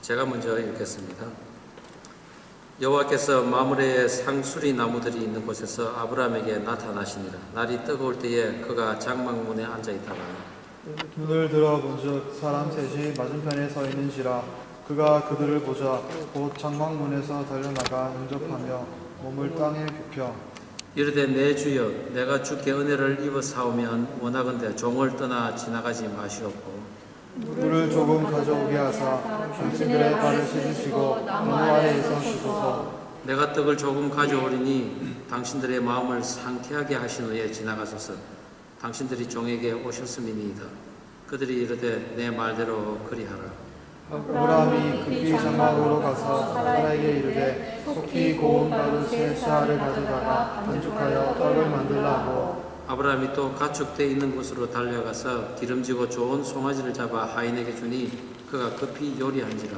제가 먼저 읽겠습니다. 여호와께서 마므레의 상수리 나무들이 있는 곳에서 아브라함에게 나타나시니라. 날이 뜨거울 때에 그가 장막문에 앉아 있다가 눈을 들어 본즉 사람 셋이 맞은편에 서 있는지라. 그가 그들을 보자 곧 장막문에서 달려나가 응접하며 몸을 땅에 굽혀 이르되 내 주여 내가 주께 은혜를 입어 사오면 원하건대 종을 떠나 지나가지 마시옵고 물을 조금 가져오게 하사 당신들의 발을 씻으시고 나무 아래에서 씻소서. 내가 떡을 조금 가져오리니 당신들의 마음을 상쾌하게 하신 후에 지나가소서. 당신들이 종에게 오셨음이니이다. 그들이 이르되 내 말대로 그리하라. 아브라함이 급히 장막으로 가서 사라에게 이르되 속히 고운 가루 세 쌀을 가져다가 반죽하여 떡을 만들라 하고 아브라함이 또 가축대 있는 곳으로 달려가서 기름지고 좋은 송아지를 잡아 하인에게 주니 그가 급히 요리한지라.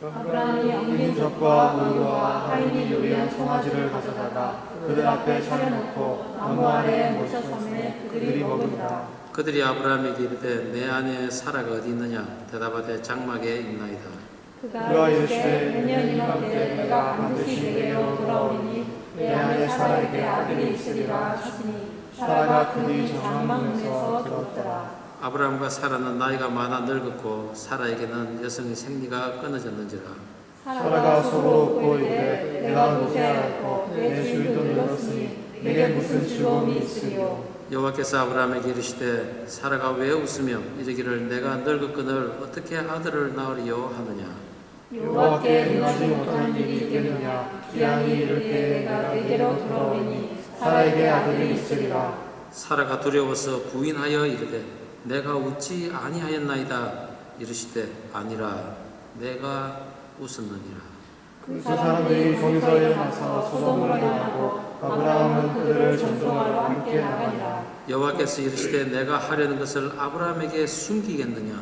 아브라함이 엉킨 젖과 우유와 하인이 요리한 송아지를 가져다가 그들 앞에 차려놓고 나무 아래에 모셔섬에 그들이 먹으니라. 그들이 아브라함에게 이르되 내 아내 사라가 어디 있느냐? 대답하되 장막에 있나이다. 그가 이르시되 내년 이맘때 내가 반드시 내게로 돌아오리니 내 아내 사라에게 아들이 있으리라 하시니 사라가 그들이 장막문에서 들었더라. 아브라함과 사라는 나이가 많아 늙었고 사라에게는 여성의 생리가 끊어졌는지라. 사라가 속으로 웃고 이르되 내가 노쇠하였고 내 주위도 늙었으니 내게 무슨 즐거움이 있으리요. 여호와께서 아브라함에게 이르시되 사라가 왜 웃으며 이르기를 내가 늙었거늘 어떻게 아들을 낳으리요 하느냐. 여호와께 행하지 못한 일이 있겠느냐. 기한이 이를 때 내가 내게로 돌아오리니 사라에게 아들이 있으리라. 사라가 두려워서 부인하여 이르되 내가 웃지 아니하였나이다. 이르시되 아니라 내가 웃었느니라. 그 사람들이 거기서 일어나서 소돔으로 향하고 아브라함은 그들을 전송하러 함께 나가니라. 여호와께서 이르시되 내가 하려는 것을 아브라함에게 숨기겠느냐.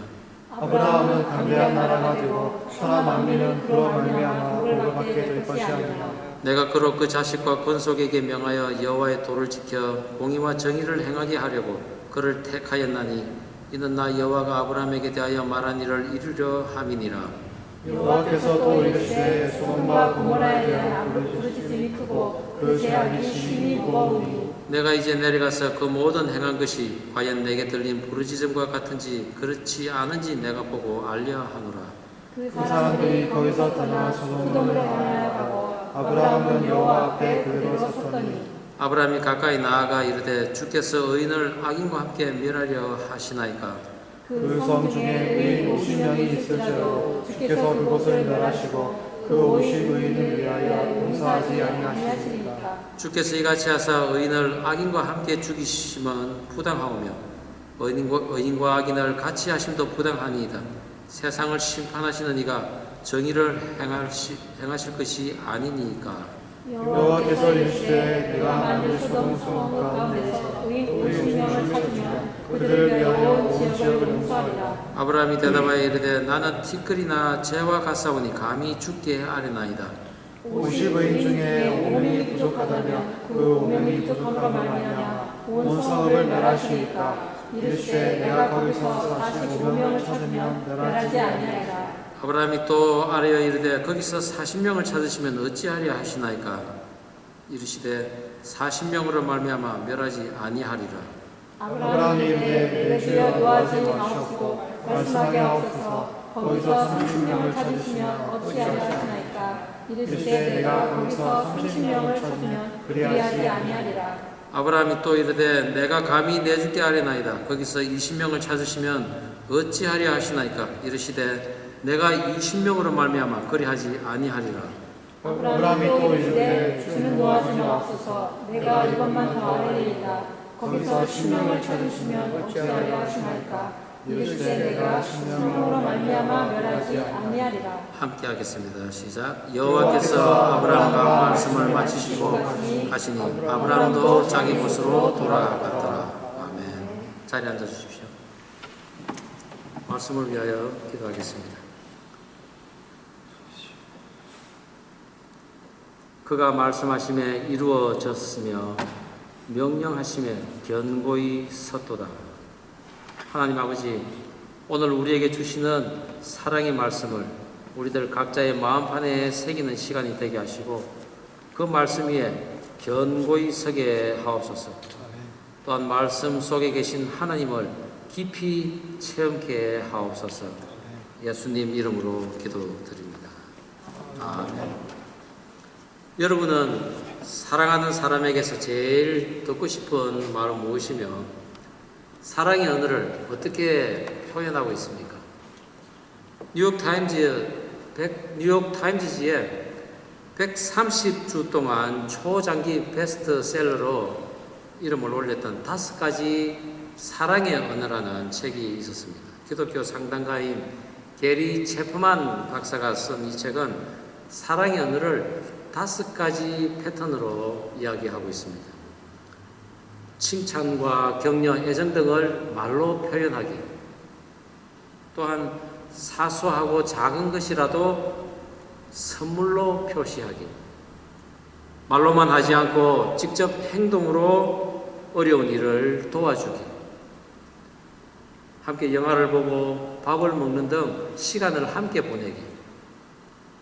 아브라함은 강대한 나라가 되고 사람 만민은 그로 말미암아 복을 받게 될 것이 아니라. 내가 그로 그 자식과 건속에게 명하여 여호와의 도를 지켜 공의와 정의를 행하게 하려고 그를 택하였나니 이는 나 여호와가 아브라함에게 대하여 말한 일을 이루려 함이니라. 여호와께서 또 이르시되 소돔과 고모라에 대한 부르짖음이 크고 그 죄악이 심히 무거우니 내가 이제 내려가서 그 모든 행한 것이 과연 내게 들린 부르짖음과 같은지 그렇지 않은지 내가 보고 알려 하노라. 그 사람들이 거기서 떠나 소돔으로 향하여 아브라함은 여호와 앞에 그대로 섰더니 아브라함이 가까이 나아가 이르되 주께서 의인을 악인과 함께 멸하려 하시나이까. 그 성 중에 의인 50명이 있을지라도 주께서 그곳을 멸하시고 그 50의인을 위하여 용서하지 아니하시리까. 주께서 이같이 하사 의인을 악인과 함께 죽이심은 부당하오며 의인과 악인을 같이 하심도 부당하니이다. 세상을 심판하시는 이가 정의를 행하실 것이 아니니까. 여호와께서 이르시되 내가 만일 소돔 가운데서 의인 50명을 찾으면 그들을 위하여 온 지역을 용서하리라. 아브라함이 대답하여 이르되 나는 티끌이나 재와 같사오니 감히 죽게 아뢰나이다. 50의인 중에 5명이 부족하다면 그 5명이 부족함과 말미암아 온 성읍을 멸하시니까. 이르시되 내가 거기서 45명을 찾으면 멸하지 아니하리라. 아브라함이 또 아뢰어 이르되 거기서 40명을 찾으시면 어찌하려 하시나이까. 이르시되 40명으로 말미암아 멸하지 아니하리라. 아브라함이 이르되 내 주여 노하지 마옵시고 말씀하게 하옵소서. 거기서 30명을 찾으시면 어찌하려 하시나이까. 이르시되 내가 거기서 30명을 찾으면 그리하지 아니하리라. 아브라함이 또 이르되 내가 감히 내주께 아뢰나이다. 거기서 20명을 찾으시면 어찌하려 하시나이까. 이르시되 내가 20명으로 말미암아 그리하지 아니하리라. 아브라함이 또 이르되 주는 노하지 마옵소서. 내가 이것만 더 아뢰리이다. 거기서 10명을 찾으시면 어찌하려 하시나이까. 이르시되 내가 10명으로 말미암아 멸하지 아니하리라. 함께 하겠습니다. 시작. 여호와께서 아브라함과 말씀을 마치시고 하시니 아브라함도 자기 곳으로 돌아갔더라. 아멘. 자리에 앉아 주십시오. 말씀을 위하여 기도하겠습니다. 그가 말씀하심에 이루어졌으며 명령하심에 견고히 섰도다. 하나님 아버지, 오늘 우리에게 주시는 사랑의 말씀을 우리들 각자의 마음판에 새기는 시간이 되게 하시고 그 말씀 위에 견고히 서게 하옵소서. 또한 말씀 속에 계신 하나님을 깊이 체험케 하옵소서. 예수님 이름으로 기도드립니다. 아멘. 여러분은 사랑하는 사람에게서 제일 듣고 싶은 말은 무엇이며 사랑의 언어를 어떻게 표현하고 있습니까? 뉴욕타임즈지에 130주 동안 초장기 베스트셀러로 이름을 올렸던 5가지 사랑의 언어라는 책이 있었습니다. 기독교 상담가인 게리 체프만 박사가 쓴 이 책은 사랑의 언어를 5가지 패턴으로 이야기하고 있습니다. 칭찬과 격려, 애정 등을 말로 표현하기, 또한 사소하고 작은 것이라도 선물로 표시하기, 말로만 하지 않고 직접 행동으로 어려운 일을 도와주기, 함께 영화를 보고 밥을 먹는 등 시간을 함께 보내기,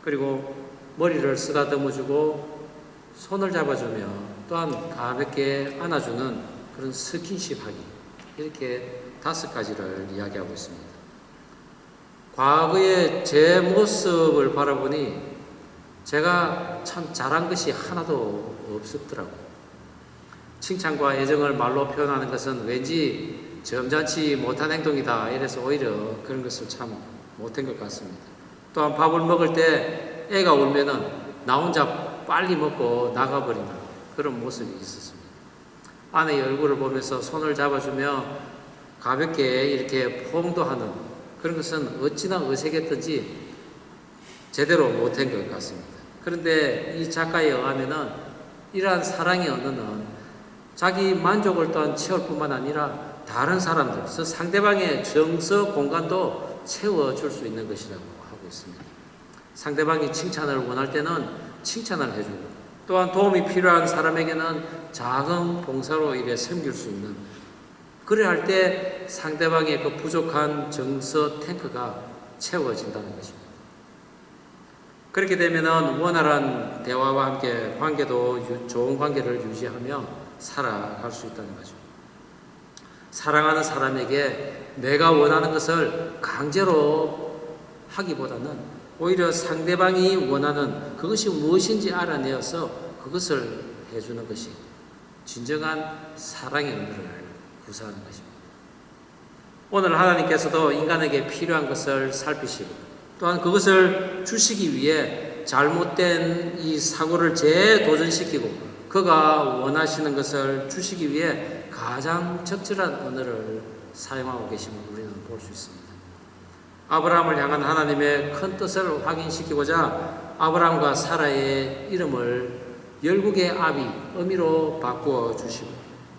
그리고 머리를 쓰다듬어주고 손을 잡아주며 또한 가볍게 안아주는 그런 스킨십 하기, 이렇게 5가지를 이야기하고 있습니다. 과거의 제 모습을 바라보니 제가 참 잘한 것이 하나도 없었더라고요. 칭찬과 애정을 말로 표현하는 것은 왠지 점잖지 못한 행동이다, 이래서 오히려 그런 것을 참 못한 것 같습니다. 또한 밥을 먹을 때 애가 울면은 나 혼자 빨리 먹고 나가버리는 그런 모습이 있었습니다. 아내의 얼굴을 보면서 손을 잡아주며 가볍게 이렇게 포옹도 하는 그런 것은 어찌나 어색했던지 제대로 못한 것 같습니다. 그런데 이 작가에 의하면은 이러한 사랑의 언어는 자기 만족을 또한 채울 뿐만 아니라 다른 사람들, 상대방의 정서 공간도 채워줄 수 있는 것이라고 하고 있습니다. 상대방이 칭찬을 원할 때는 칭찬을 해주고, 또한 도움이 필요한 사람에게는 작은 봉사로 이래 섬길 수 있는, 그래 할 때 상대방의 그 부족한 정서 탱크가 채워진다는 것입니다. 그렇게 되면은 원활한 대화와 함께 좋은 관계를 유지하며 살아갈 수 있다는 거죠. 사랑하는 사람에게 내가 원하는 것을 강제로 하기보다는 오히려 상대방이 원하는 그것이 무엇인지 알아내어서 그것을 해주는 것이 진정한 사랑의 언어를 구사하는 것입니다. 오늘 하나님께서도 인간에게 필요한 것을 살피시고 또한 그것을 주시기 위해 잘못된 이 사고를 재도전시키고 그가 원하시는 것을 주시기 위해 가장 적절한 언어를 사용하고 계심을 우리는 볼 수 있습니다. 아브라함을 향한 하나님의 큰 뜻을 확인시키고자 아브라함과 사라의 이름을 열국의 아비, 의미로 바꾸어 주시고,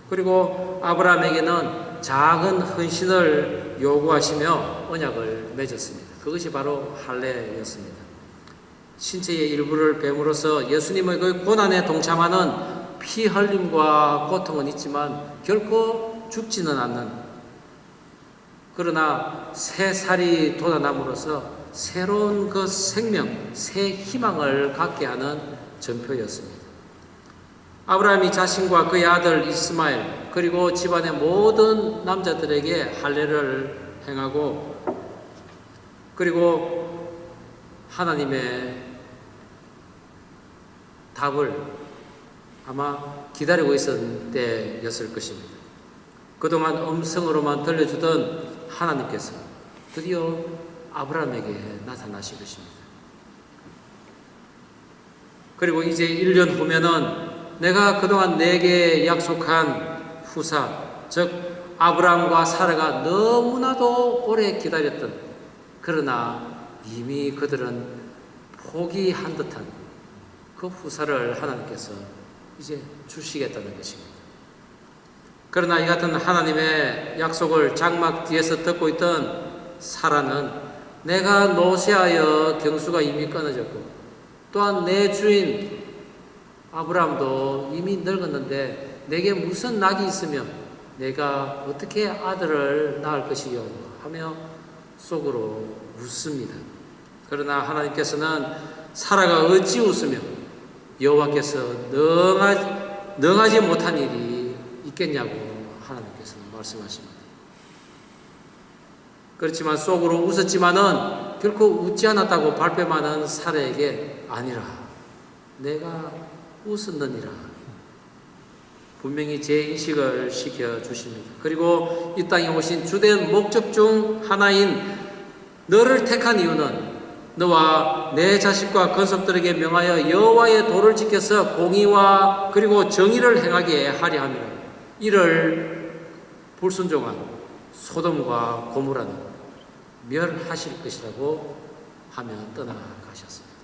그리고 아브라함에게는 작은 헌신을 요구하시며 언약을 맺었습니다. 그것이 바로 할례였습니다. 신체의 일부를 뱀으로써 예수님의 그 고난에 동참하는 피 흘림과 고통은 있지만 결코 죽지는 않는, 그러나 새 살이 돋아남으로써 새로운 그 생명, 새 희망을 갖게 하는 전표였습니다. 아브라함이 자신과 그의 아들 이스마엘 그리고 집안의 모든 남자들에게 할례를 행하고, 그리고 하나님의 답을 아마 기다리고 있었을 때였을 것입니다. 그동안 음성으로만 들려주던 하나님께서 드디어 아브라함에게 나타나신 것입니다. 그리고 이제 1년 후면은 내가 그동안 내게 약속한 후사, 즉 아브라함과 사라가 너무나도 오래 기다렸던, 그러나 이미 그들은 포기한 듯한 그 후사를 하나님께서 이제 주시겠다는 것입니다. 그러나 이 같은 하나님의 약속을 장막 뒤에서 듣고 있던 사라는 내가 노쇠하여 경수가 이미 끊어졌고 또한 내 주인 아브라함도 이미 늙었는데 내게 무슨 낙이 있으며 내가 어떻게 아들을 낳을 것이요 하며 속으로 웃습니다. 그러나 하나님께서는 사라가 어찌 웃으며 여호와께서 능하지 못한 일이 있겠냐고 하나님께서는 말씀하십니다. 그렇지만 속으로 웃었지만은 결코 웃지 않았다고 발뺌하는 사라에게 아니라 내가 웃었느니라 분명히 재인식을 시켜주십니다. 그리고 이 땅에 오신 주된 목적 중 하나인 너를 택한 이유는 너와 내 자식과 건속들에게 명하여 여호와의 도를 지켜서 공의와 그리고 정의를 행하게 하려 함이라. 이를 불순종한 소돔과 고모라는 멸하실 것이라고 하며 떠나가셨습니다.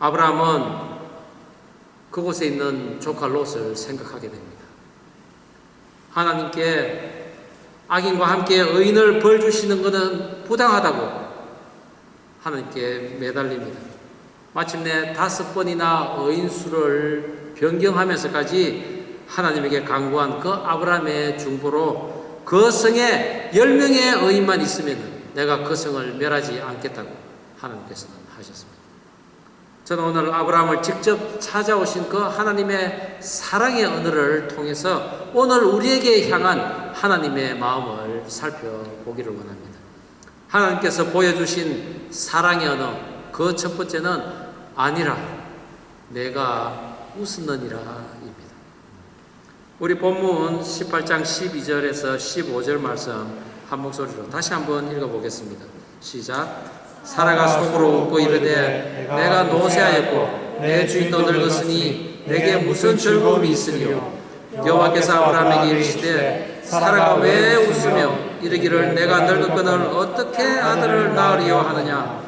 아브라함은 그곳에 있는 조카 롯을 생각하게 됩니다. 하나님께 악인과 함께 의인을 벌 주시는 것은 부당하다고 하나님께 매달립니다. 마침내 5번이나 의인 수를 변경하면서까지 하나님에게 강구한 그 아브라함의 중보로 그 성에 10명의 의인만 있으면 내가 그 성을 멸하지 않겠다고 하나님께서는 하셨습니다. 저는 오늘 아브라함을 직접 찾아오신 그 하나님의 사랑의 언어를 통해서 오늘 우리에게 향한 하나님의 마음을 살펴보기를 원합니다. 하나님께서 보여주신 사랑의 언어, 그 첫 번째는 아니라 내가 웃었느니라 입니다. 우리 본문 18장 12절에서 15절 말씀 한 목소리로 다시 한번 읽어보겠습니다. 시작. 사라가 속으로 웃고 이르되 내가 노쇠하였고 내 주인도 늙었으니 내게 무슨 즐거움이 있으리요. 여호와께서 아브라함에게 이르시되 사라가 왜 웃으며 이르기를 내가 늙었거늘 어떻게 아들을 낳으리요 하느냐.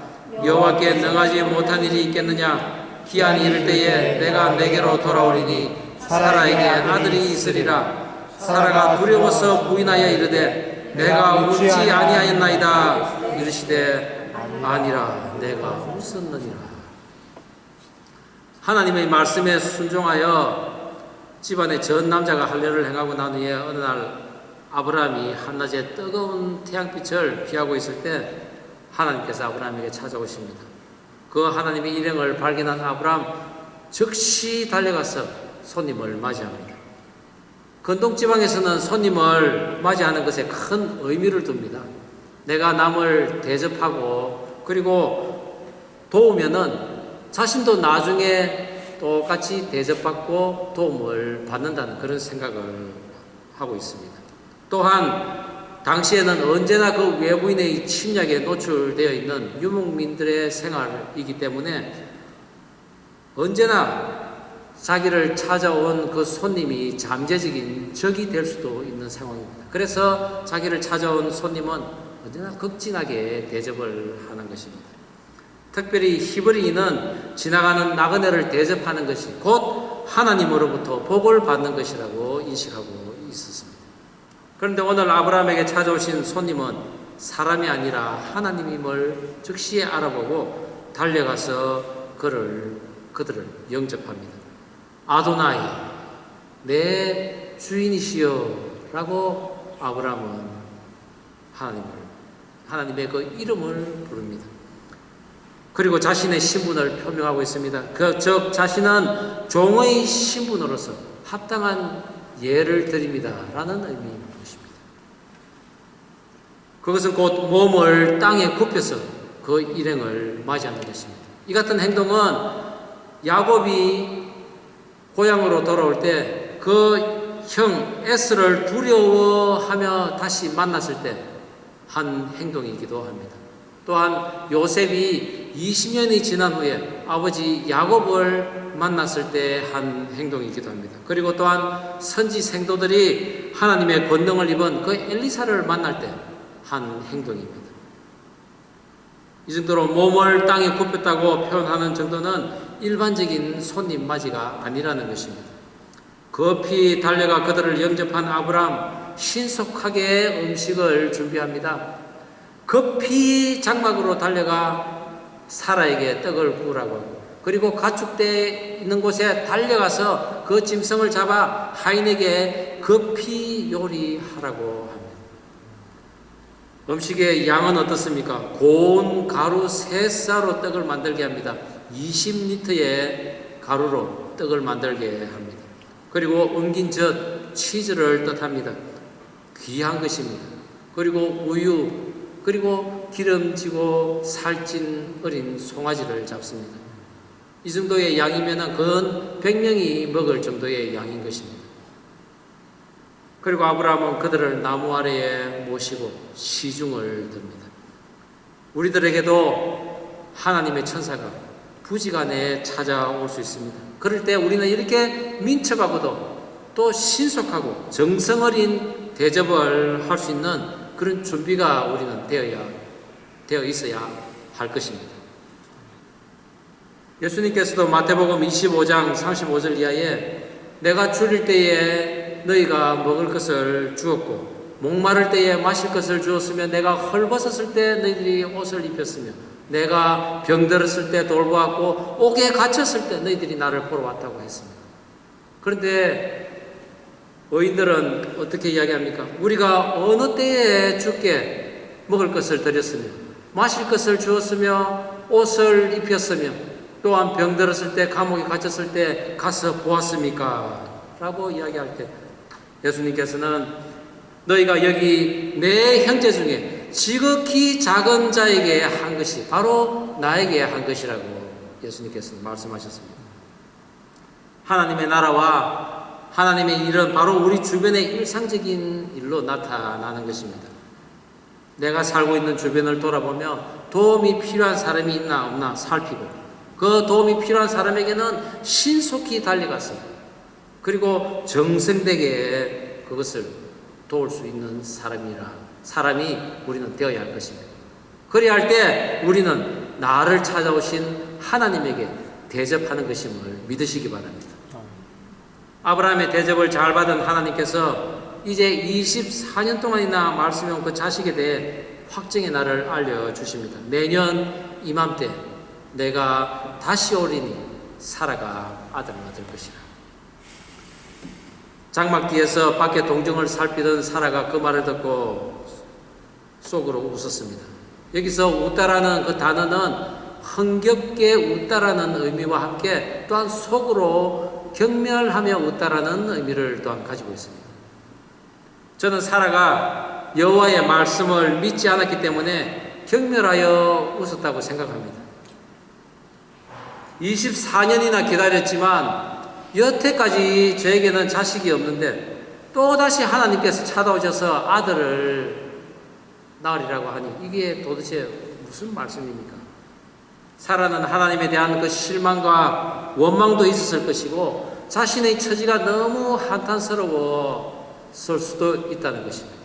여호와께 능하지 못한 일이 있겠느냐. 기한이 이를 때에 내가 내게로 돌아오리니 사라에게 아들이 있으리라. 사라가 두려워서 부인하여 이르되 내가 웃지 아니하였나이다. 이르시되 아니라 내가 웃었느니라. 하나님의 말씀에 순종하여 집안의 전 남자가 할례를 행하고 난 후에 어느 날 아브라함이 한낮에 뜨거운 태양빛을 피하고 있을 때 하나님께서 아브라함에게 찾아오십니다. 그 하나님의 일행을 발견한 아브라함 즉시 달려가서 손님을 맞이합니다. 건동지방에서는 손님을 맞이하는 것에 큰 의미를 둡니다. 내가 남을 대접하고 그리고 도우면은 자신도 나중에 똑같이 대접받고 도움을 받는다는 그런 생각을 하고 있습니다. 또한 당시에는 언제나 그 외부인의 침략에 노출되어 있는 유목민들의 생활이기 때문에 언제나 자기를 찾아온 그 손님이 잠재적인 적이 될 수도 있는 상황입니다. 그래서 자기를 찾아온 손님은 언제나 극진하게 대접을 하는 것입니다. 특별히 히브리인은 지나가는 나그네를 대접하는 것이 곧 하나님으로부터 복을 받는 것이라고 인식하고 있었습니다. 그런데 오늘 아브라함에게 찾아오신 손님은 사람이 아니라 하나님임을 즉시 알아보고 달려가서 그들을 영접합니다. 아도나이, 내 주인이시여 라고 아브라함은 하나님의 그 이름을 부릅니다. 그리고 자신의 신분을 표명하고 있습니다. 즉 자신은 종의 신분으로서 합당한 예를 드립니다 라는 의미인 것입니다. 그것은 곧 몸을 땅에 굽혀서 그 일행을 맞이하는 것입니다. 이 같은 행동은 야곱이 고향으로 돌아올 때 그 형 에스를 두려워하며 다시 만났을 때 한 행동이기도 합니다. 또한 요셉이 20년이 지난 후에 아버지 야곱을 만났을 때 한 행동이기도 합니다. 그리고 또한 선지 생도들이 하나님의 권능을 입은 그 엘리사를 만날 때 한 행동입니다. 이 정도로 몸을 땅에 굽혔다고 표현하는 정도는 일반적인 손님 맞이가 아니라는 것입니다. 급히 달려가 그들을 영접한 아브라함 신속하게 음식을 준비합니다. 급히 장막으로 달려가 사라에게 떡을 구우라고 하고 그리고 가축대 있는 곳에 달려가서 그 짐승을 잡아 하인에게 급히 요리하라고 합니다. 음식의 양은 어떻습니까? 고운 가루 3쌀로 떡을 만들게 합니다. 20리터의 가루로 떡을 만들게 합니다. 그리고 엉긴 젖, 치즈를 뜻합니다. 귀한 것입니다. 그리고 우유, 그리고 기름지고 살찐 어린 송아지를 잡습니다. 이 정도의 양이면 건 100명이 먹을 정도의 양인 것입니다. 그리고 아브라함은 그들을 나무 아래에 모시고 시중을 듭니다. 우리들에게도 하나님의 천사가 부지간에 찾아올 수 있습니다. 그럴 때 우리는 이렇게 민첩하고도 또 신속하고 정성 어린 대접을 할 수 있는 그런 준비가 우리는 되어 있어야 할 것입니다. 예수님께서도 마태복음 25장 35절 이하에 내가 줄일 때에 너희가 먹을 것을 주었고 목마를 때에 마실 것을 주었으며 내가 헐벗었을 때 너희들이 옷을 입혔으며 내가 병들었을 때 돌보았고 옥에 갇혔을 때 너희들이 나를 보러 왔다고 했습니다. 그런데 의인들은 어떻게 이야기합니까? 우리가 어느 때에 주께 먹을 것을 드렸으며 마실 것을 주었으며 옷을 입혔으며 또한 병들었을 때 감옥에 갇혔을 때 가서 보았습니까? 라고 이야기할 때 예수님께서는 너희가 여기 내 형제 중에 지극히 작은 자에게 한 것이 바로 나에게 한 것이라고 예수님께서는 말씀하셨습니다. 하나님의 나라와 하나님의 일은 바로 우리 주변의 일상적인 일로 나타나는 것입니다. 내가 살고 있는 주변을 돌아보며 도움이 필요한 사람이 있나 없나 살피고 그 도움이 필요한 사람에게는 신속히 달려가서 그리고 정성되게 그것을 도울 수 있는 사람이 우리는 되어야 할 것입니다. 그래야 할 때 우리는 나를 찾아오신 하나님에게 대접하는 것임을 믿으시기 바랍니다. 아브라함의 대접을 잘 받은 하나님께서 이제 24년 동안이나 말씀해온 그 자식에 대해 확정의 날을 알려주십니다. 내년 이맘때 내가 다시 오리니 사라가 아들을 얻을 것이라. 장막 뒤에서 밖에 동정을 살피던 사라가 그 말을 듣고 속으로 웃었습니다. 여기서 웃다라는 그 단어는 흥겹게 웃다라는 의미와 함께 또한 속으로 경멸하며 웃다라는 의미를 또한 가지고 있습니다. 저는 사라가 여호와의 말씀을 믿지 않았기 때문에 경멸하여 웃었다고 생각합니다. 24년이나 기다렸지만 여태까지 저에게는 자식이 없는데 또다시 하나님께서 찾아오셔서 아들을 낳으리라고 하니 이게 도대체 무슨 말씀입니까? 사라는 하나님에 대한 그 실망과 원망도 있었을 것이고 자신의 처지가 너무 한탄스러웠을 수도 있다는 것입니다.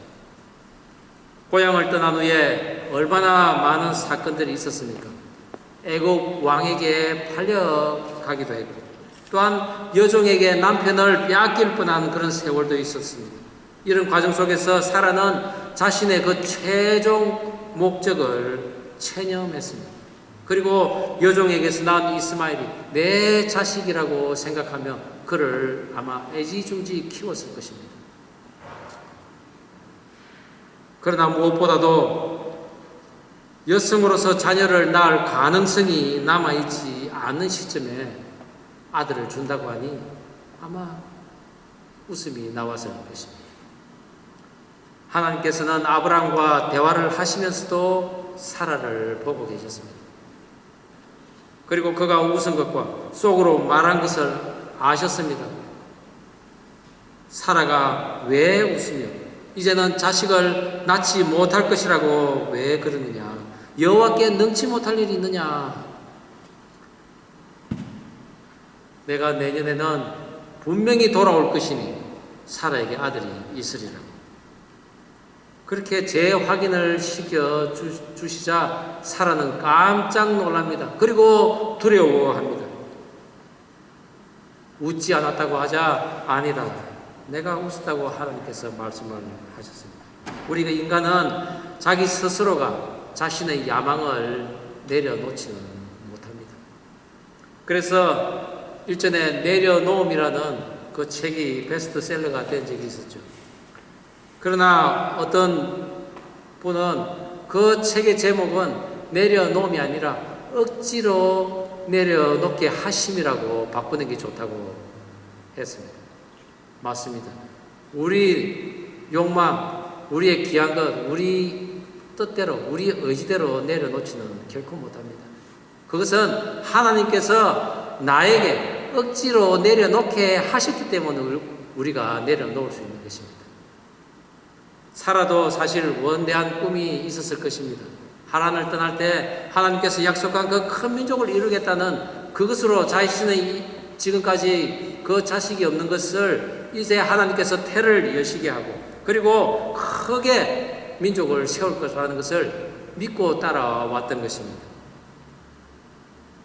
고향을 떠난 후에 얼마나 많은 사건들이 있었습니까? 애국 왕에게 팔려가기도 했고 또한 여종에게 남편을 빼앗길 뻔한 그런 세월도 있었습니다. 이런 과정 속에서 사라는 자신의 그 최종 목적을 체념했습니다. 그리고 여종에게서 낳은 이스마엘이 내 자식이라고 생각하며 그를 아마 애지중지 키웠을 것입니다. 그러나 무엇보다도 여성으로서 자녀를 낳을 가능성이 남아있지 않은 시점에 아들을 준다고 하니 아마 웃음이 나왔을 것입니다. 하나님께서는 아브라함과 대화를 하시면서도 사라를 보고 계셨습니다. 그리고 그가 웃은 것과 속으로 말한 것을 아셨습니다. 사라가 왜 웃으며 이제는 자식을 낳지 못할 것이라고 왜 그러느냐? 여호와께 능치 못할 일이 있느냐? 내가 내년에는 분명히 돌아올 것이니 사라에게 아들이 있으리라고. 그렇게 재확인을 시켜주시자 사라는 깜짝 놀랍니다. 그리고 두려워합니다. 웃지 않았다고 하자 아니다. 내가 웃었다고 하나님께서 말씀을 하셨습니다. 우리가 인간은 자기 스스로가 자신의 야망을 내려놓지는 못합니다. 그래서 일전에 내려놓음이라는 그 책이 베스트셀러가 된 적이 있었죠. 그러나 어떤 분은 그 책의 제목은 내려놓음이 아니라 억지로 내려놓게 하심이라고 바꾸는 게 좋다고 했습니다. 맞습니다. 우리 욕망, 우리의 귀한 것, 우리 뜻대로, 우리 의지대로 내려놓지는 결코 못합니다. 그것은 하나님께서 나에게 억지로 내려놓게 하셨기 때문에 우리가 내려놓을 수 있는 것입니다. 사라도 사실 원대한 꿈이 있었을 것입니다. 하란을 떠날 때 하나님께서 약속한 그 큰 민족을 이루겠다는 그것으로 자신의 지금까지 그 자식이 없는 것을 이제 하나님께서 태를 여시게 하고 그리고 크게 민족을 세울 것이라는 것을 믿고 따라왔던 것입니다.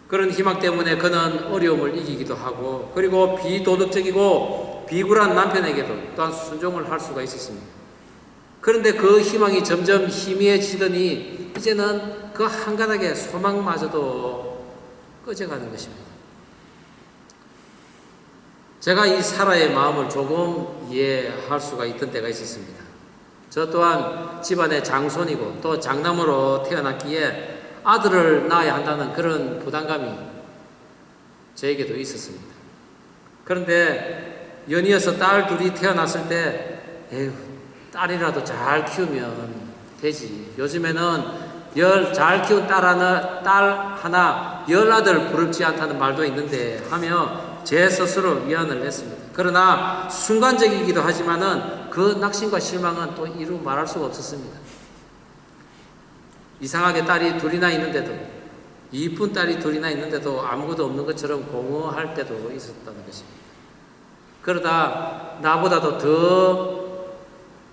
그런 희망 때문에 그는 어려움을 이기기도 하고 그리고 비도덕적이고 비굴한 남편에게도 또한 순종을 할 수가 있었습니다. 그런데 그 희망이 점점 희미해지더니 이제는 그 한가닥의 소망마저도 꺼져가는 것입니다. 제가 이 사라의 마음을 조금 이해할 수가 있던 때가 있었습니다. 저 또한 집안의 장손이고 또 장남으로 태어났기에 아들을 낳아야 한다는 그런 부담감이 저에게도 있었습니다. 그런데 연이어서 딸 둘이 태어났을 때 에휴, 딸이라도 잘 키우면 되지. 요즘에는 잘 키운 딸 하나 10아들 부럽지 않다는 말도 있는데 하며 제 스스로 위안을 했습니다. 그러나 순간적이기도 하지만은 그 낙심과 실망은 또 이루 말할 수가 없었습니다. 이상하게 딸이 둘이나 있는데도 이쁜 딸이 둘이나 있는데도 아무것도 없는 것처럼 공허할 때도 있었다는 것입니다. 그러다 나보다도 더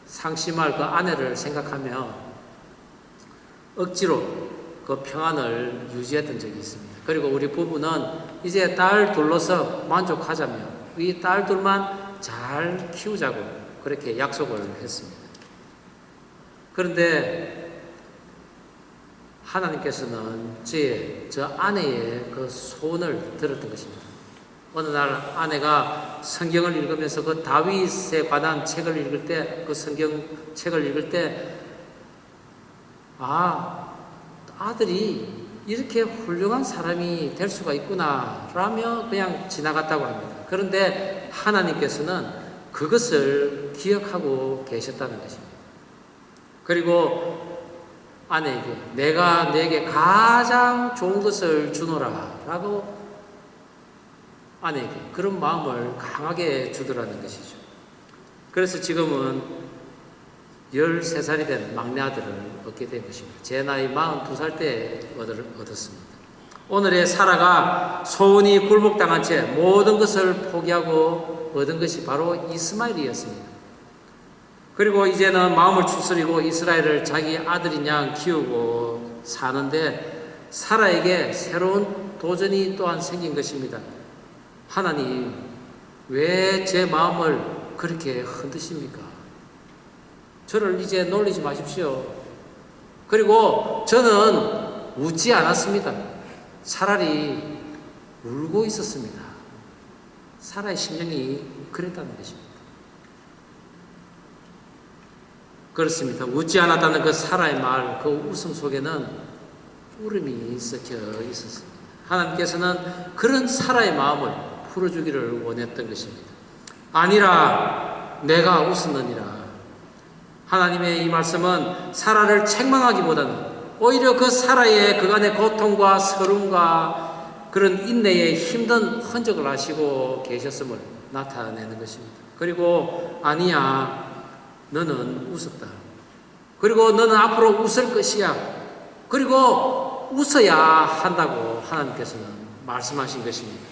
상심할 그 아내를 생각하며 억지로 그 평안을 유지했던 적이 있습니다. 그리고 우리 부부는 이제 딸 둘로서 만족하자며 이 딸 둘만 잘 키우자고 그렇게 약속을 했습니다. 그런데 하나님께서는 저 아내의 그 소원을 들었던 것입니다. 어느 날 아내가 성경을 읽으면서 그 다윗에 관한 책을 읽을 때, 그 성경책을 읽을 때, 아들이 이렇게 훌륭한 사람이 될 수가 있구나, 라며 그냥 지나갔다고 합니다. 그런데 하나님께서는 그것을 기억하고 계셨다는 것입니다. 그리고 아내에게 내가 내게 가장 좋은 것을 주노라 라고 아내에게 그런 마음을 강하게 주더라는 것이죠. 그래서 지금은 13살이 된 막내 아들을 얻게 된 것입니다. 제 나이 42살 때 얻었습니다. 오늘의 사라가 소원이 굴복당한 채 모든 것을 포기하고 얻은 것이 바로 이스마엘이었습니다. 그리고 이제는 마음을 추스리고 이스라엘을 자기 아들인 양 키우고 사는데 사라에게 새로운 도전이 또한 생긴 것입니다. 하나님, 왜 제 마음을 그렇게 흔드십니까? 저를 이제 놀리지 마십시오. 그리고 저는 웃지 않았습니다. 차라리 울고 있었습니다. 사라의 심정이 그랬다는 것입니다. 그렇습니다. 웃지 않았다는 그 사라의 말, 그 웃음 속에는 울음이 섞여 있었습니다. 하나님께서는 그런 사라의 마음을 풀어주기를 원했던 것입니다. 아니라 내가 웃었느니라. 하나님의 이 말씀은 사라를 책망하기보다는 오히려 그 사라의 그간의 고통과 서름과 그런 인내의 힘든 흔적을 아시고 계셨음을 나타내는 것입니다. 그리고 아니야, 너는 웃었다. 그리고 너는 앞으로 웃을 것이야. 그리고 웃어야 한다고 하나님께서는 말씀하신 것입니다.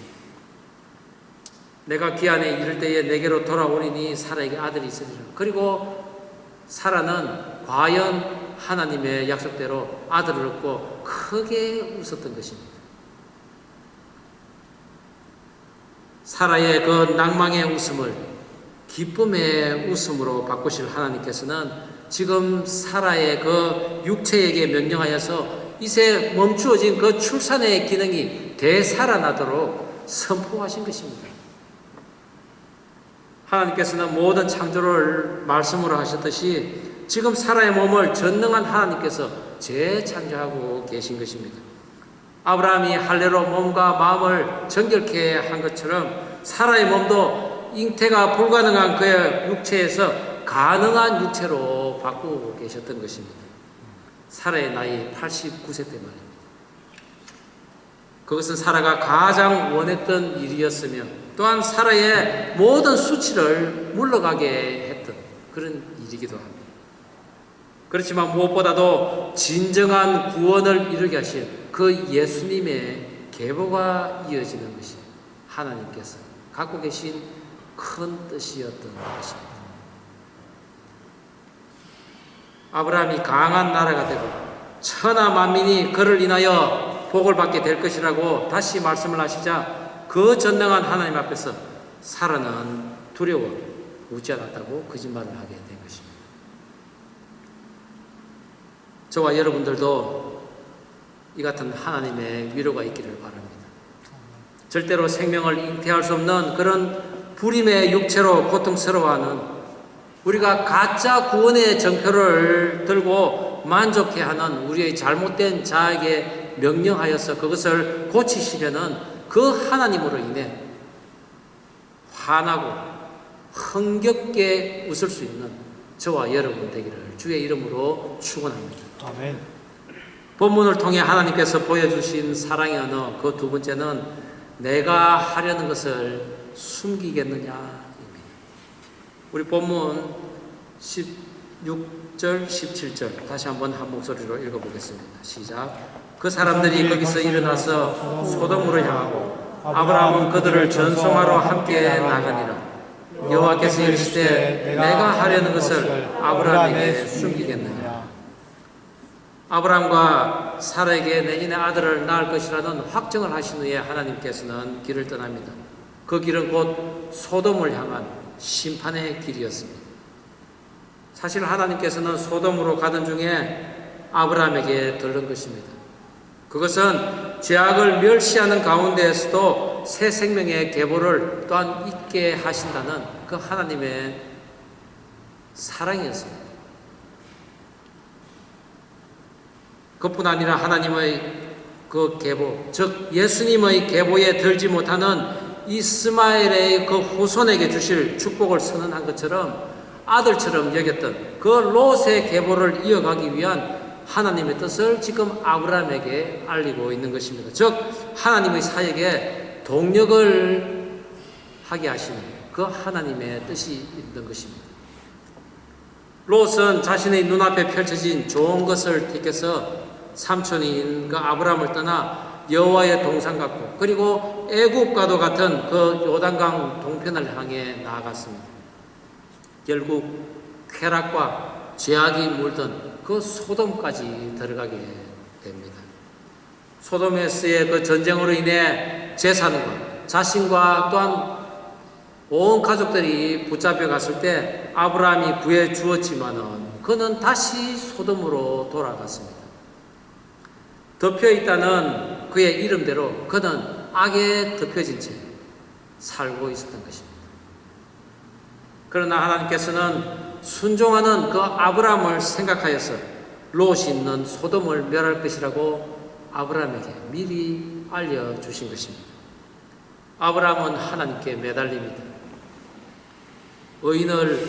내가 기한에 이를 때에 내게로 돌아오리니 사라에게 아들이 있으리라. 그리고 사라는 과연 하나님의 약속대로 아들을 얻고 크게 웃었던 것입니다. 사라의 그 낭망의 웃음을 기쁨의 웃음으로 바꾸실 하나님께서는 지금 사라의 그 육체에게 명령하여서 이제 멈추어진 그 출산의 기능이 되살아나도록 선포하신 것입니다. 하나님께서는 모든 창조를 말씀으로 하셨듯이 지금 사라의 몸을 전능한 하나님께서 재창조하고 계신 것입니다. 아브라함이 할례로 몸과 마음을 정결케 한 것처럼 사라의 몸도 잉태가 불가능한 그의 육체에서 가능한 육체로 바꾸고 계셨던 것입니다. 사라의 나이 89세 때 말입니다. 그것은 사라가 가장 원했던 일이었으며 또한 사라의 모든 수치를 물러가게 했던 그런 일이기도 합니다. 그렇지만 무엇보다도 진정한 구원을 이루게 하신 그 예수님의 계보가 이어지는 것이 하나님께서 갖고 계신 큰 뜻이었던 것입니다. 아브라함이 강한 나라가 되고 천하 만민이 그를 인하여 복을 받게 될 것이라고 다시 말씀을 하시자 그 전능한 하나님 앞에서 사라는 두려워 웃지 않았다고 거짓말을 하게 된 것입니다. 저와 여러분들도 이 같은 하나님의 위로가 있기를 바랍니다. 절대로 생명을 잉태할 수 없는 그런 불임의 육체로 고통스러워하는 우리가 가짜 구원의 정표를 들고 만족해하는 우리의 잘못된 자에게 명령하여서 그것을 고치시려는 그 하나님으로 인해 화나고 흥겹게 웃을 수 있는 저와 여러분 되기를 주의 이름으로 축원합니다. 아멘. 본문을 통해 하나님께서 보여주신 사랑의 언어 그 두 번째는 내가 하려는 것을 숨기겠느냐. 우리 본문 16절, 17절 다시 한번 한 목소리로 읽어보겠습니다. 시작. 그 사람들이 거기서 일어나서 소돔으로 향하고 아브라함은 그들을 전송하러 함께 나가니라. 여호와께서 이르시되 내가 하려는 것을 아브라함에게 숨기겠느냐. 아브라함과 사라에게 내년에 아들을 낳을 것이라는 확정을 하신 후에 하나님께서는 길을 떠납니다. 그 길은 곧 소돔을 향한 심판의 길이었습니다. 사실 하나님께서는 소돔으로 가던 중에 아브라함에게 들른 것입니다. 그것은 죄악을 멸시하는 가운데에서도 새 생명의 계보를 또한 있게 하신다는 그 하나님의 사랑이었습니다. 그뿐 아니라 하나님의 그 계보, 즉 예수님의 계보에 들지 못하는 이스마엘의 그 후손에게 주실 축복을 선언한 것처럼 아들처럼 여겼던 그 롯의 계보를 이어가기 위한 하나님의 뜻을 지금 아브라함에게 알리고 있는 것입니다. 즉 하나님의 사역에 동력을 하게 하시는 그 하나님의 뜻이 있는 것입니다. 롯은 자신의 눈앞에 펼쳐진 좋은 것을 택해서 삼촌인 그 아브라함을 떠나 여호와의 동산 같고 그리고 애굽과도 같은 그 요단강 동편을 향해 나아갔습니다. 결국 쾌락과 죄악이 물든 그 소돔까지 들어가게 됩니다. 소돔에서의 그 전쟁으로 인해 재산과 자신과 또한 온 가족들이 붙잡혀 갔을 때 아브라함이 구해 주었지만은 그는 다시 소돔으로 돌아갔습니다. 덮여 있다는 그의 이름대로 그는 악에 덮여진 채 살고 있었던 것입니다. 그러나 하나님께서는 순종하는 그 아브라함을 생각하여서 롯이 있는 소돔을 멸할 것이라고 아브라함에게 미리 알려주신 것입니다. 아브라함은 하나님께 매달립니다. 의인을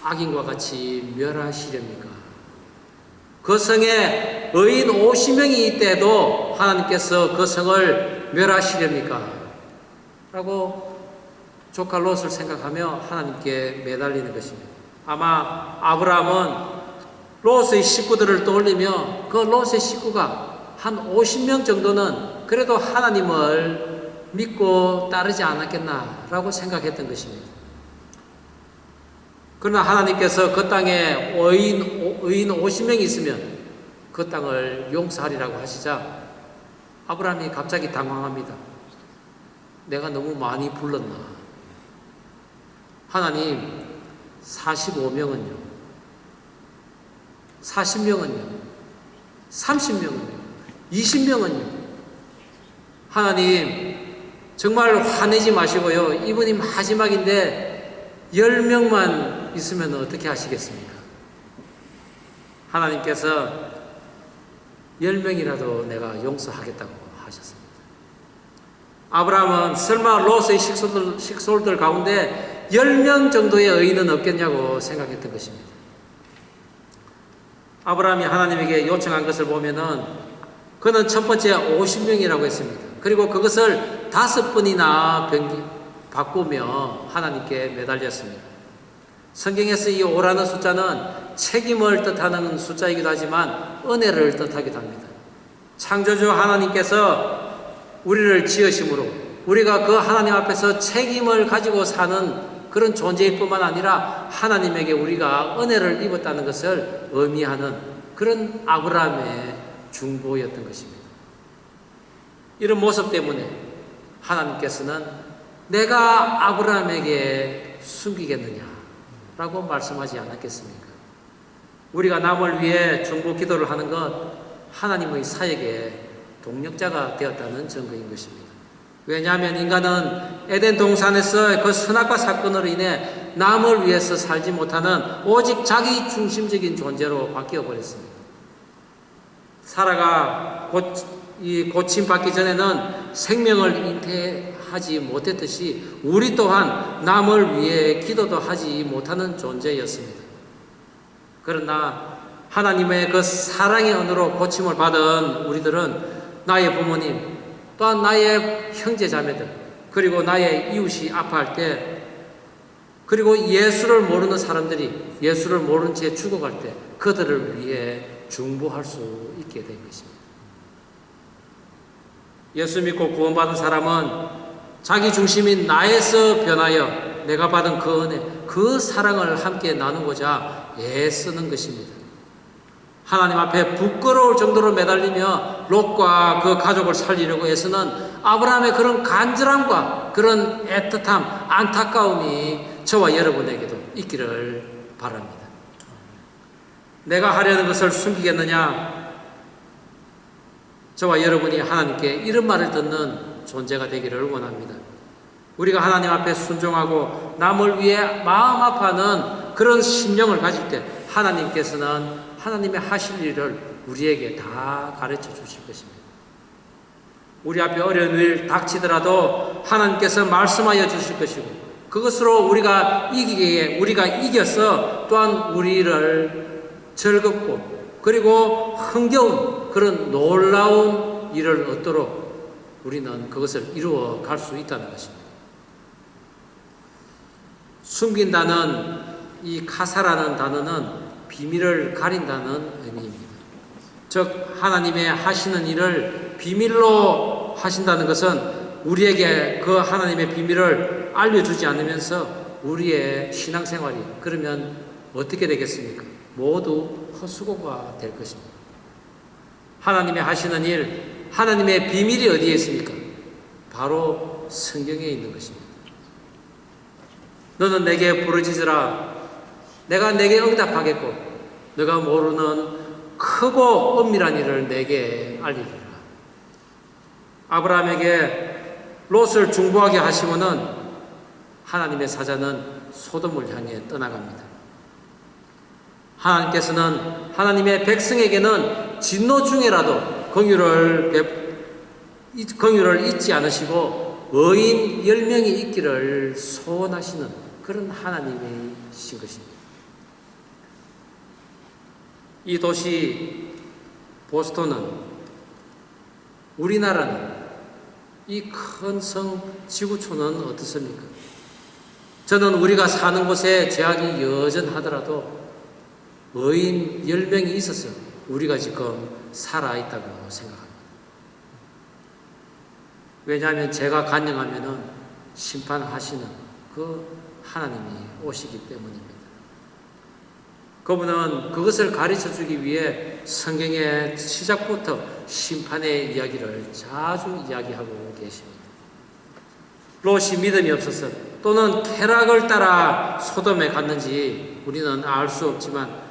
악인과 같이 멸하시렵니까? 그 성에 의인 50명이 있대도 하나님께서 그 성을 멸하시렵니까? 라고 조카 롯을 생각하며 하나님께 매달리는 것입니다. 아마 아브라함은 롯의 식구들을 떠올리며 그 롯의 식구가 한 50명 정도는 그래도 하나님을 믿고 따르지 않았겠나라고 생각했던 것입니다. 그러나 하나님께서 그 땅에 의인 50명이 있으면 그 땅을 용서하리라고 하시자 아브라함이 갑자기 당황합니다. 내가 너무 많이 불렀나? 하나님 45명은요? 40명은요? 30명은요? 20명은요? 하나님 정말 화내지 마시고요. 이분이 마지막인데 10명만 있으면 어떻게 하시겠습니까? 하나님께서 10명이라도 내가 용서하겠다고 하셨습니다. 아브라함은 설마 롯의 식솔들 가운데 10명 정도의 의인은 없겠냐고 생각했던 것입니다. 아브라함이 하나님에게 요청한 것을 보면은 그는 첫 번째 50명이라고 했습니다. 그리고 그것을 5번이나 바꾸며 하나님께 매달렸습니다. 성경에서 이 5라는 숫자는 책임을 뜻하는 숫자이기도 하지만 은혜를 뜻하기도 합니다. 창조주 하나님께서 우리를 지으심으로 우리가 그 하나님 앞에서 책임을 가지고 사는 그런 존재일 뿐만 아니라 하나님에게 우리가 은혜를 입었다는 것을 의미하는 그런 아브라함의 중보였던 것입니다. 이런 모습 때문에 하나님께서는 내가 아브라함에게 숨기겠느냐라고 말씀하지 않았겠습니까? 우리가 남을 위해 중보 기도를 하는 것 하나님의 사역의 동력자가 되었다는 증거인 것입니다. 왜냐하면 인간은 에덴 동산에서 그 선악과 사건으로 인해 남을 위해서 살지 못하는 오직 자기 중심적인 존재로 바뀌어 버렸습니다. 사라가 고침받기 전에는 생명을 잉태하지 못했듯이 우리 또한 남을 위해 기도도 하지 못하는 존재였습니다. 그러나 하나님의 그 사랑의 은혜로 고침을 받은 우리들은 나의 부모님, 또한 나의 형제 자매들, 그리고 나의 이웃이 아파할 때, 그리고 예수를 모르는 사람들이 예수를 모른 채 죽어갈 때 그들을 위해 중보할 수 있게 된 것입니다. 예수 믿고 구원받은 사람은 자기 중심인 나에서 변하여 내가 받은 그 은혜, 그 사랑을 함께 나누고자 애쓰는 것입니다. 하나님 앞에 부끄러울 정도로 매달리며 롯과 그 가족을 살리려고 애쓰는 아브라함의 그런 간절함과 그런 애틋함, 안타까움이 저와 여러분에게도 있기를 바랍니다. 내가 하려는 것을 숨기겠느냐? 저와 여러분이 하나님께 이런 말을 듣는 존재가 되기를 원합니다. 우리가 하나님 앞에 순종하고 남을 위해 마음 아파하는 그런 심령을 가질 때 하나님께서는 하나님의 하실 일을 우리에게 다 가르쳐 주실 것입니다. 우리 앞에 어려운 일 닥치더라도 하나님께서 말씀하여 주실 것이고 그것으로 우리가 이겨서 또한 우리를 즐겁고 그리고 흥겨운 그런 놀라운 일을 얻도록 우리는 그것을 이루어 갈 수 있다는 것입니다. 숨긴다는 이 카사라는 단어는 비밀을 가린다는 의미입니다. 즉 하나님의 하시는 일을 비밀로 하신다는 것은 우리에게 그 하나님의 비밀을 알려주지 않으면서 우리의 신앙생활이 그러면 어떻게 되겠습니까? 모두 헛수고가 될 것입니다. 하나님의 하시는 일, 하나님의 비밀이 어디에 있습니까? 바로 성경에 있는 것입니다. 너는 내게 부르짖으라. 내가 내게 응답하겠고 너가 모르는 크고 엄밀한 일을 내게 알리리라. 아브라함에게 롯을 중보하게 하시고는 하나님의 사자는 소돔을 향해 떠나갑니다. 하나님께서는 하나님의 백성에게는 진노 중에라도 긍휼을 잊지 않으시고 의인 10명이 있기를 소원하시는 그런 하나님이신 것입니다. 이 도시 보스턴은 우리나라는 이 큰 성 지구촌은 어떻습니까? 저는 우리가 사는 곳에 제약이 여전하더라도 의인 10명이 있어서 우리가 지금 살아있다고 생각합니다. 왜냐하면 제가 간영하면 심판하시는 그 하나님이 오시기 때문입니다. 그분은 그것을 가르쳐주기 위해 성경의 시작부터 심판의 이야기를 자주 이야기하고 계십니다. 롯이 믿음이 없어서 또는 쾌락을 따라 소돔에 갔는지 우리는 알 수 없지만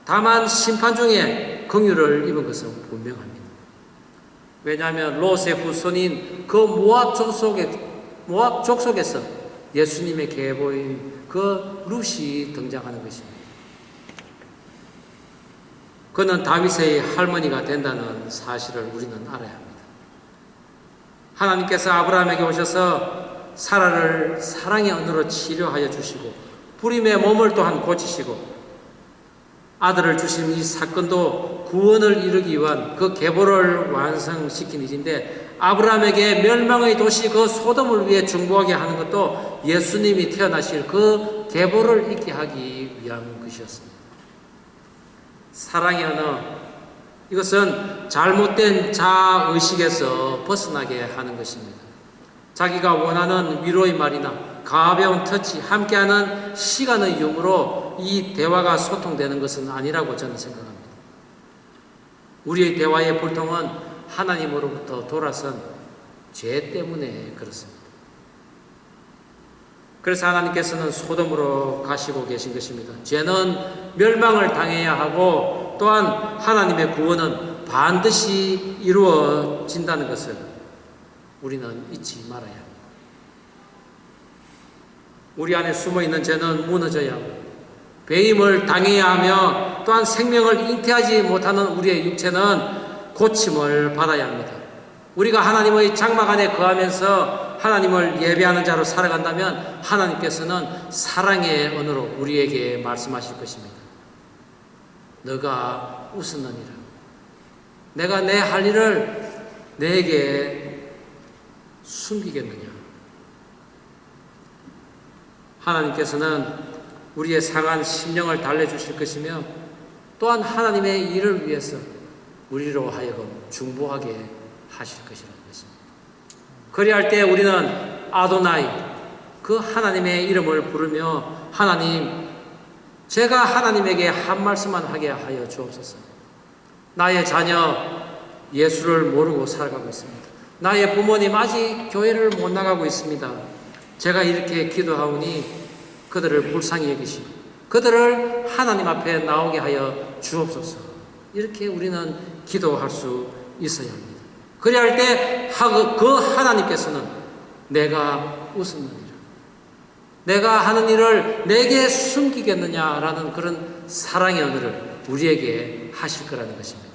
다만 심판 중에 긍휼을 입은 것은 분명합니다. 왜냐하면 롯의 후손인 그 모압 족속에서 예수님의 계보인 그 룻이 등장하는 것입니다. 그는 다윗의 할머니가 된다는 사실을 우리는 알아야 합니다. 하나님께서 아브라함에게 오셔서 사라를 사랑의 언으로 치료하여 주시고 불임의 몸을 또한 고치시고 아들을 주신 이 사건도 구원을 이루기 위한 그 계보를 완성시킨 일인데, 아브라함에게 멸망의 도시 그 소돔을 위해 중보하게 하는 것도 예수님이 태어나실 그 계보를 있게 하기 위한 것이었습니다. 사랑의 언어, 이것은 잘못된 자아의식에서 벗어나게 하는 것입니다. 자기가 원하는 위로의 말이나 가벼운 터치, 함께하는 시간의 유무로 이 대화가 소통되는 것은 아니라고 저는 생각합니다. 우리의 대화의 불통은 하나님으로부터 돌아선 죄 때문에 그렇습니다. 그래서 하나님께서는 소돔으로 가시고 계신 것입니다. 죄는 멸망을 당해야 하고 또한 하나님의 구원은 반드시 이루어진다는 것을 우리는 잊지 말아야 합니다. 우리 안에 숨어있는 죄는 무너져야 하고 배임을 당해야 하며 또한 생명을 잉태하지 못하는 우리의 육체는 고침을 받아야 합니다. 우리가 하나님의 장막 안에 거하면서 하나님을 예배하는 자로 살아간다면 하나님께서는 사랑의 언어로 우리에게 말씀하실 것입니다. 너가 웃었느니라. 내가 내 할 일을 내게 숨기겠느냐. 하나님께서는 우리의 상한 심령을 달래주실 것이며 또한 하나님의 일을 위해서 우리로 하여금 중보하게 하실 것이라는 것입니다. 그리할 때 우리는 아도나이, 그 하나님의 이름을 부르며 하나님, 제가 하나님에게 한 말씀만 하게 하여 주옵소서. 나의 자녀 예수를 모르고 살아가고 있습니다. 나의 부모님 아직 교회를 못 나가고 있습니다. 제가 이렇게 기도하오니 그들을 불쌍히 여기시고 그들을 하나님 앞에 나오게 하여 주옵소서. 이렇게 우리는 기도할 수 있어야 합니다. 그리할 때 그 하나님께서는 내가 웃었느니라, 내가 하는 일을 내게 숨기겠느냐라는 그런 사랑의 언어를 우리에게 하실 거라는 것입니다.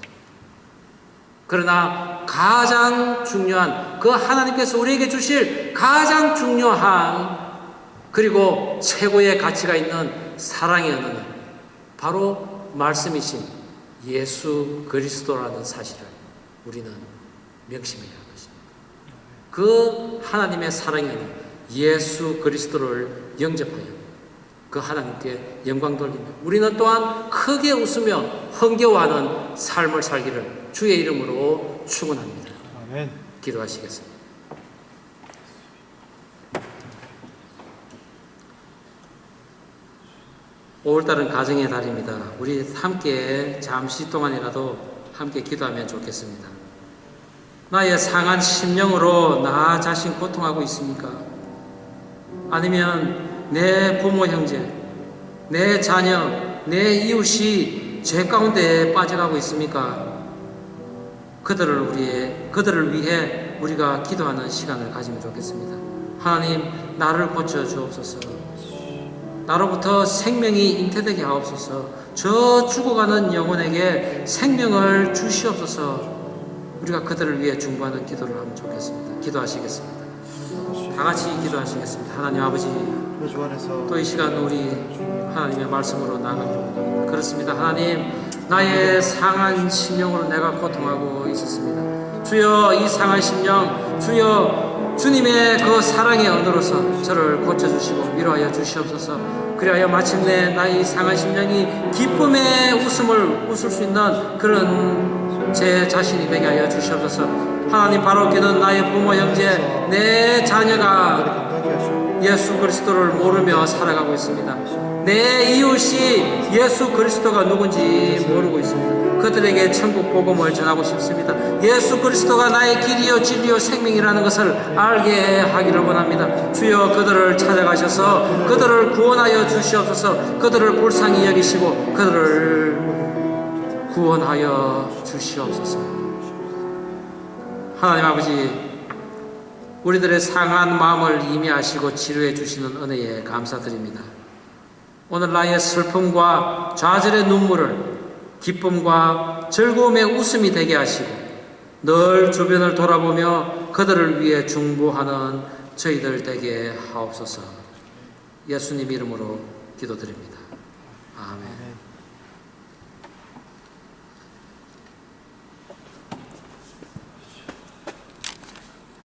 그러나 가장 중요한, 그 하나님께서 우리에게 주실 가장 중요한 그리고 최고의 가치가 있는 사랑의 언어는 바로 말씀이신 예수 그리스도라는 사실을 우리는 명심해야 할 것입니다. 그 하나님의 사랑의 언어 예수 그리스도를 영접하여 그 하나님께 영광 돌리며 우리는 또한 크게 웃으며 흥겨워하는 삶을 살기를 주의 이름으로 축원합니다. 아멘. 기도하시겠습니다. 오월달은 가정의 달입니다. 우리 함께 잠시 동안이라도 함께 기도하면 좋겠습니다. 나의 상한 심령으로 나 자신 고통하고 있습니까? 아니면 내 부모 형제, 내 자녀, 내 이웃이 죄 가운데 빠져가고 있습니까? 그들을 위해 우리가 기도하는 시간을 가지면 좋겠습니다. 하나님, 나를 고쳐 주옵소서. 나로부터 생명이 잉태되게 하옵소서. 저 죽어가는 영혼에게 생명을 주시옵소서. 우리가 그들을 위해 중보하는 기도를 하면 좋겠습니다. 기도하시겠습니다. 다 같이 기도하시겠습니다. 하나님 아버지, 또 이 시간 우리 하나님의 말씀으로 나아가기를 원합니다. 그렇습니다. 하나님, 나의 상한 심령으로 내가 고통하고 있었습니다. 주여, 이 상한 심령, 주여, 주님의 그 사랑의 언어로서 저를 고쳐주시고 위로하여 주시옵소서. 그리하여 마침내 나의 상한 심령이 기쁨의 웃음을 웃을 수 있는 그런 제 자신이 되게 하여 주시옵소서. 하나님, 바로 그는 나의 부모 형제, 내 자녀가 예수 그리스도를 모르며 살아가고 있습니다. 내 이웃이 예수 그리스도가 누군지 모르고 있습니다. 그들에게 천국 복음을 전하고 싶습니다. 예수 그리스도가 나의 길이요 진리요 생명이라는 것을 알게 하기를 원합니다. 주여, 그들을 찾아가셔서 그들을 구원하여 주시옵소서. 그들을 불쌍히 여기시고 그들을 구원하여 주시옵소서. 하나님 아버지, 우리들의 상한 마음을 이미 아시고 치료해 주시는 은혜에 감사드립니다. 오늘 나의 슬픔과 좌절의 눈물을 기쁨과 즐거움의 웃음이 되게 하시고 늘 주변을 돌아보며 그들을 위해 중보하는 저희들 되게 하옵소서. 예수님 이름으로 기도드립니다. 아멘.